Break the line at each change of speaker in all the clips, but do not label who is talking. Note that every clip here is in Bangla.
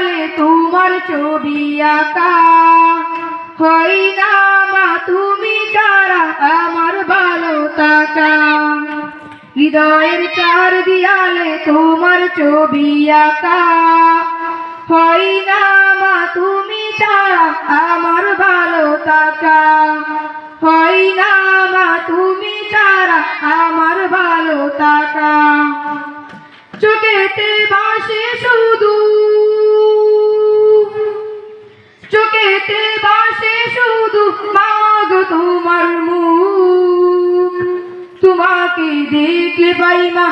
দেয়ালে তোমার ছবি আঁকা, হয় না মা তুমি ছাড়া আমার ভালো থাকা। হৃদয়ের চার দেয়ালে তোমার ছবি আঁকা, হয় না মা তুমি ছাড়া আমার ভালো থাকা, হয় না মা তুমি ছাড়া আমার ভালো থাকা। চোখেতে ভাসে শুধু, চোখেতে ভাসে শুধু মাগো তোমার মুখ, তোমাকে দেখলে পাই মা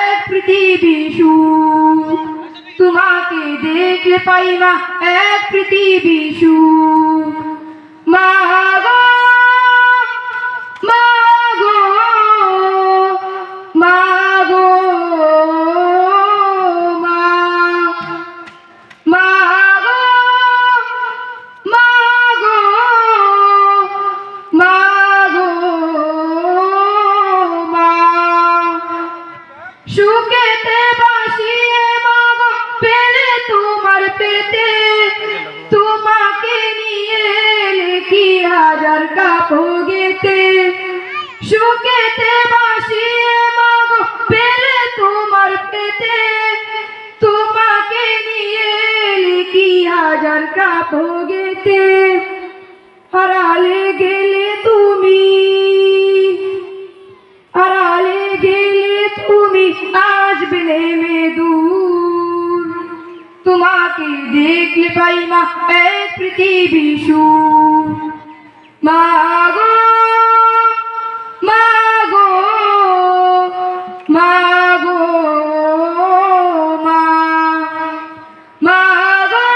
এক পৃথিবী সুখ, তোমাকে দেখলে পাই মা এক পৃথিবী সুখ। মাগো মাগো মাগো মা, মাগো মাগো মাগো মা। সুখেতে বাসিয়ে মাগো পেলে তোমার পেতে, তোমাকে নিয়ে লিখি হাজার কাপড়েতে। সুখেতে বাসিয়ে মাগো পেলে তোমার পেতে, তোমাকে নিয়ে লিখি হাজার কাপড়েতে। হারালে গেলে তুমি, হারালে গেলে তুমি আসবে নেমে দূর, তোমাকে দেখলে পাই মা এক পৃথিবী সুখ। মাগো মাগো মাগো মা, মাগো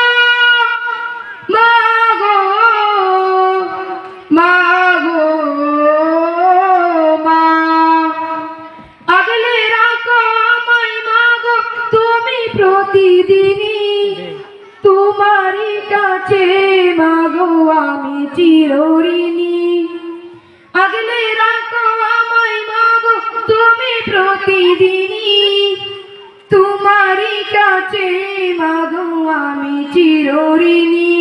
মাগো মাগো মা। আগলে রাখো আমায় মাগো তুমি প্রতিদিনই, তোমারই কাছে মাগো আমি চিরঋণী। আগলে রাখো আমায় মাগো তুমি প্রতিদিনই, তোমারই কাছে মাগো আমি চিরঋণী।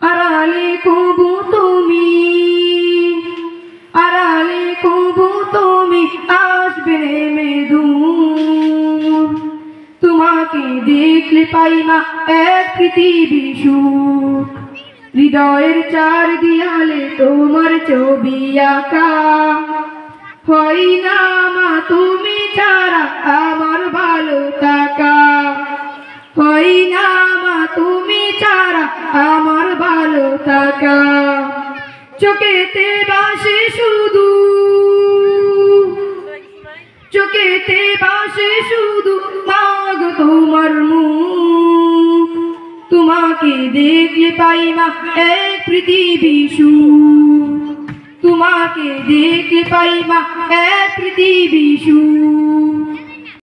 আড়ালে কবু তুমি, আড়ালে কবু তুমি আসবে নেমে দূর, তোমাকে দেখলে পাই মা এক পৃথিবী সুখ। হৃদয়ের চার দেয়ালে তোমার ছবি আঁকা, হয় না মা তুমি ছাড়া আমার ভালো থাকা, হয় না মা তুমি ছাড়া আমার ভালো থাকা। চোখেতে ভাসে শুধু, চোখেতে ভাসে শুধু মাগো তোমার মুখ, তোমাকে দেখলে পাই মা এক পৃথিবী সুখ, তোমাকে দেখলে পাই মা এক পৃথিবী সুখ।